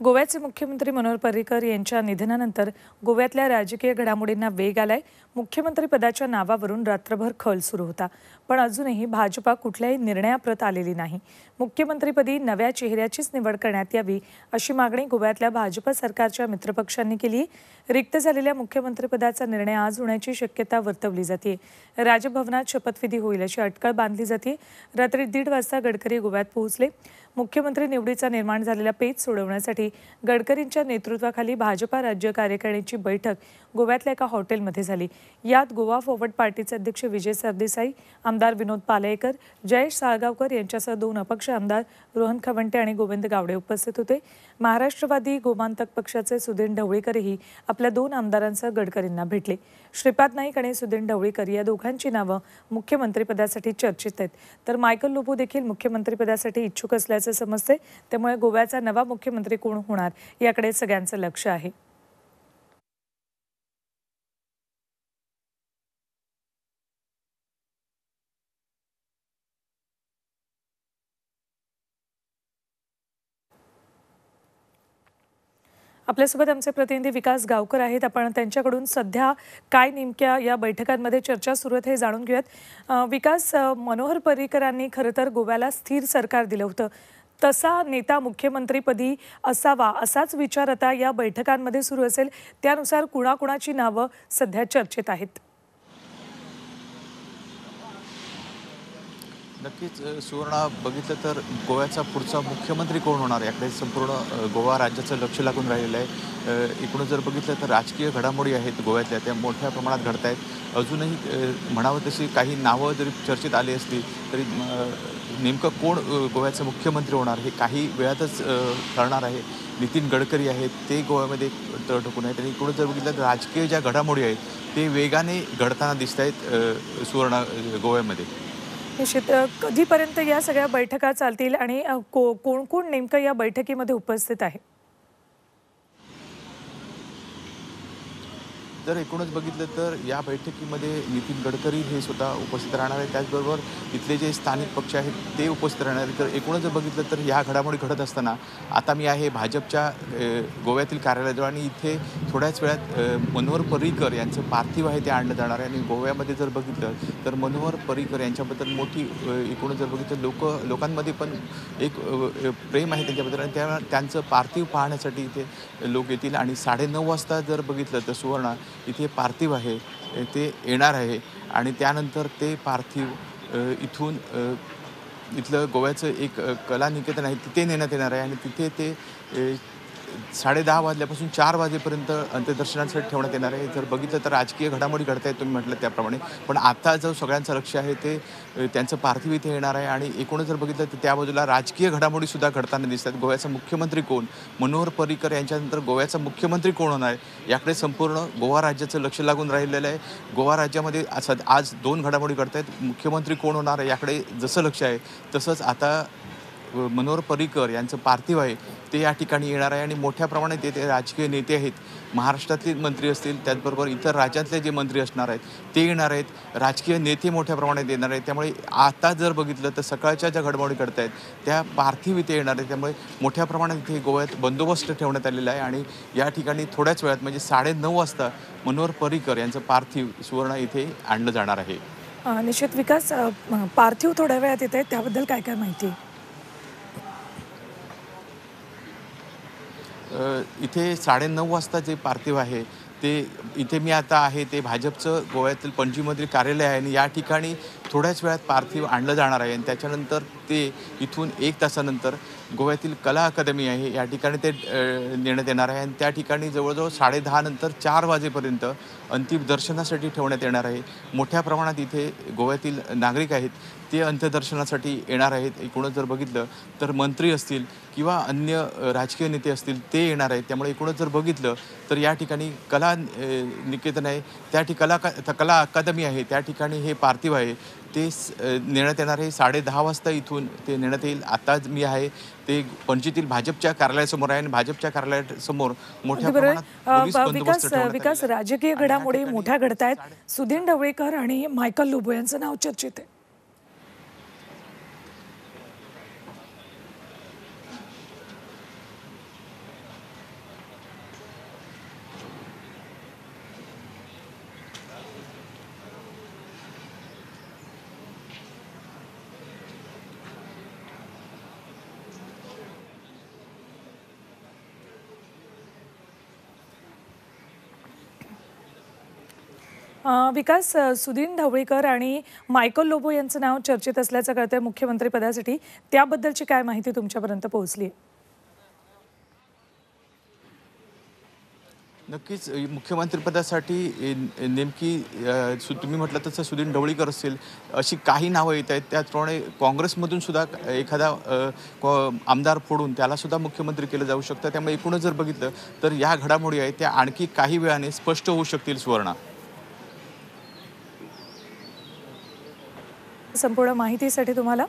गोव्याचे मुख्यमंत्री मनोहर पर्रीकर यांच्या निधनानंतर गोव्यातल्या राजकीय घडामोडींना वेग आलाय। मुख्यमंत्री पदाच्या नावावरून रात्रभर खल सुरू होता, पण अजूनही भाजपा कुठल्याही निर्णयाप्रत आलेली नाही। मुख्यमंत्रीपदी नव्या चेहऱ्याचीच निवड करण्यात यावी अशी मागणी गोव्यातल्या भाजपा सरकारच्या मित्रपक्षांनी केली। रिक्त झालेल्या मुख्यमंत्रीपदाचा निर्णय आज होण्याची शक्यता वर्तवली जाते। राजभवनात शपथविधी होईल अशी अटकळ बांधली जाते। रात्री 1:30 वाजता गडकरी गोव्यात पोहोचले। मुख्यमंत्री निवडीचा निर्माण झालेला पेच सोडवण्यासाठी गडकरींच्या नेतृत्वाखाली भाजपा राज्य कार्यकारिणीची बैठक गोव्यातल्या एका हॉटेलमध्ये झाली। यात गोवा फॉरवर्ड पार्टीचे अध्यक्ष विजय सरदेसाई, आमदार विनोद पालयेकर, जयेश साळगावकर यांच्यासह 2 अपक्ष आमदार रोहन खवंटे आणि गोविंद गावडे उपस्थित होते। महाराष्ट्रवादी गोमांतक पक्षाचे सुधीर ढवळीकरही आपल्या 2 आमदारांसह गडकरींना भेटले। श्रीपाद नाईक आणि सुधीर ढवळीकर या दोघांची नावं मुख्यमंत्रीपदासाठी चर्चेत आहेत, तर मायकल लोबो देखील मुख्यमंत्रीपदासाठी इच्छुक असल्याचे समजते। त्यामुळे गोव्याचा नवा मुख्यमंत्री कोण होणार याकडे सगळ्यांचं लक्ष आहे। आपल्यासोबत आमचे प्रतिनिधी विकास गावकर आहेत। आपण त्यांच्याकडून सध्या काय नेमक्या या बैठकांमध्ये चर्चा सुरू आहेत हे जाणून घेऊयात। विकास, मनोहर पर्रीकरांनी खरं तर गोव्याला स्थिर सरकार दिलं होतं, तसा नेता मुख्यमंत्रीपदी असावा असाच विचार आता या बैठकांमध्ये सुरू असेल। त्यानुसार कुणाकुणाची नावं सध्या चर्चेत आहेत? नक्कीच सुवर्णा, बघितलं तर गोव्याचा पुढचा मुख्यमंत्री कोण होणार याकडे संपूर्ण गोवा राज्याचं लक्ष लागून राहिलेलं आहे। एकूण जर बघितलं तर राजकीय घडामोडी आहेत गोव्यातल्या, त्या मोठ्या प्रमाणात घडत आहेत। अजूनही म्हणावं तशी काही नावं जरी चर्चेत आली असली तरी नेमकं कोण गोव्याचं मुख्यमंत्री होणार हे काही वेळातच ठरणार आहे। नितीन गडकरी आहेत, ते गोव्यामध्ये ठोकून आहेत। आणि एकूण जर बघितलं तर राजकीय ज्या घडामोडी आहेत ते वेगाने घडताना दिसत आहेत सुवर्णा गोव्यामध्ये। निश्चित, कधीपर्यंत या सगळ्या बैठका चालतील आणि कोण कोण नेमकं या बैठकीमध्ये उपस्थित आहे? जर एकूणच बघितलं तर या बैठकीमध्ये नितीन गडकरी हे स्वतः उपस्थित राहणार आहे, त्याचबरोबर इथले जे स्थानिक पक्ष आहेत ते उपस्थित राहणार आहेत। तर एकूणच जर बघितलं तर या घडामोडी घडत असताना आता मी आहे भाजपच्या गोव्यातील कार्यालयाजवळ आणि इथे थोड्याच वेळात मनोहर पर्रीकर यांचं पार्थिव आहे ते आणलं जाणार आहे। आणि गोव्यामध्ये जर बघितलं तर मनोहर पर्रीकर यांच्याबद्दल मोठी एकूणच जर बघितलं लोकांमध्ये पण एक प्रेम आहे त्यांच्याबद्दल, आणि त्यांचं पार्थिव पाहण्यासाठी इथे लोक येतील। आणि 9:30 वाजता जर बघितलं तर सुवर्णा इथे पार्थिव आहे ते येणार आहे, आणि त्यानंतर ते पार्थिव इथून इथलं गोव्याचं एक कला निकेतन आहे तिथे नेण्यात येणार आहे। आणि तिथे ते 10:30 वाजल्यापासून 4 वाजेपर्यंत अंत्यदर्शनासाठी ठेवण्यात येणार आहे। जर बघितलं तर राजकीय घडामोडी घडत आहेत तुम्ही म्हटलं त्याप्रमाणे, पण आता जो सगळ्यांचं लक्ष आहे ते त्यांचं पार्थिव इथे येणार आहे। आणि एकूणच जर बघितलं तर त्या बाजूला राजकीय घडामोडीसुद्धा घडताना दिसतात। गोव्याचा मुख्यमंत्री कोण, मनोहर पर्रीकर यांच्यानंतर गोव्याचा मुख्यमंत्री कोण होणार याकडे संपूर्ण गोवा राज्याचं लक्ष लागून राहिलेलं आहे। गोवा राज्यामध्ये आज 2 घडामोडी घडत आहेत। मुख्यमंत्री कोण होणार याकडे जसं लक्ष आहे तसंच आता मनोहर पर्रीकर यांचं पार्थिव आहे ते या ठिकाणी येणार आहे। आणि मोठ्या प्रमाणात ते राजकीय नेते आहेत, महाराष्ट्रातले मंत्री असतील, त्याचबरोबर इतर राज्यातले जे मंत्री असणार आहेत ते येणार आहेत, राजकीय नेते मोठ्या प्रमाणात येणार आहेत। त्यामुळे आता जर बघितलं तर सकाळच्या ज्या घडामोडी घडत आहेत त्या पार्थिव इथे येणार आहेत। त्यामुळे मोठ्या प्रमाणात इथे गोव्यात बंदोबस्त ठेवण्यात आलेला आहे। आणि या ठिकाणी थोड्याच वेळात म्हणजे 9:30 वाजता मनोहर पर्रीकर यांचं पार्थिव सुवर्ण इथे आणलं जाणार आहे। निश्चित विकास, पार्थिव थोड्या वेळात येते, त्याबद्दल काय काय माहिती? इथे 9:30 वाजता जे पार्थिव आहे ते इथे मी आता आहे ते भाजपचं गोव्यातील पणजीमधील कार्यालय आहे। आणि या ठिकाणी थोड्याच वेळात पार्थिव आणलं जाणार आहे, आणि त्याच्यानंतर ते इथून 1 तासानंतर गोव्यातील कला अकादमी आहे या ठिकाणी ते नेण्यात येणार आहे। आणि त्या ठिकाणी जवळजवळ 10:30 नंतर 4 वाजेपर्यंत अंतिम दर्शनासाठी ठेवण्यात येणार आहे। मोठ्या प्रमाणात इथे गोव्यातील नागरिक आहेत ते अंत्यदर्शनासाठी येणार आहेत। एकूणच जर बघितलं तर मंत्री असतील किंवा अन्य राजकीय नेते असतील ते येणार आहेत। त्यामुळे एकूणच जर बघितलं तर या ठिकाणी कला निकेतन आहे, त्या कला अकादमी आहे त्या ठिकाणी हे पार्थिव आहे ते नेण्यात येणार आहे। 10:30 वाजता इथून ते नेण्यात येईल। आता मी आहे ते पणजीतील भाजपच्या कार्यालयासमोर आहे, आणि भाजपच्या कार्यालयासमोर मोठ्या प्रमाणात पोलीस बंदोबस्त ठेवण्यात विकास, राजकीय घडामोडी मोठ्या घडत आहेत। सुधीर ढवळीकर आणि मायकल लोबो यांचं नाव चर्चेत आहे। विकास, सुदीन ढवळीकर आणि मायकल लोबो यांचं नाव चर्चेत असल्याचं कळतंय मुख्यमंत्रीपदासाठी. त्याबद्दलची काय माहिती तुमच्यापर्यंत पोहोचली आहे? नक्कीच मुख्यमंत्रीपदासाठी नेमकी तुम्ही म्हटलं तसं सुदीन ढवळीकर असेल, अशी काही नावं येत आहेत. त्याचप्रमाणे काँग्रेसमधून सुद्धा एखादा आमदार फोडून त्यालासुद्धा मुख्यमंत्री केलं जाऊ शकतं. त्यामुळे एकूणच जर बघितलं तर या घडामोडी आहेत त्या आणखी काही वेळाने स्पष्ट होऊ शकतील सुवर्णा. संपूर्ण माहितीसाठी तुम्हाला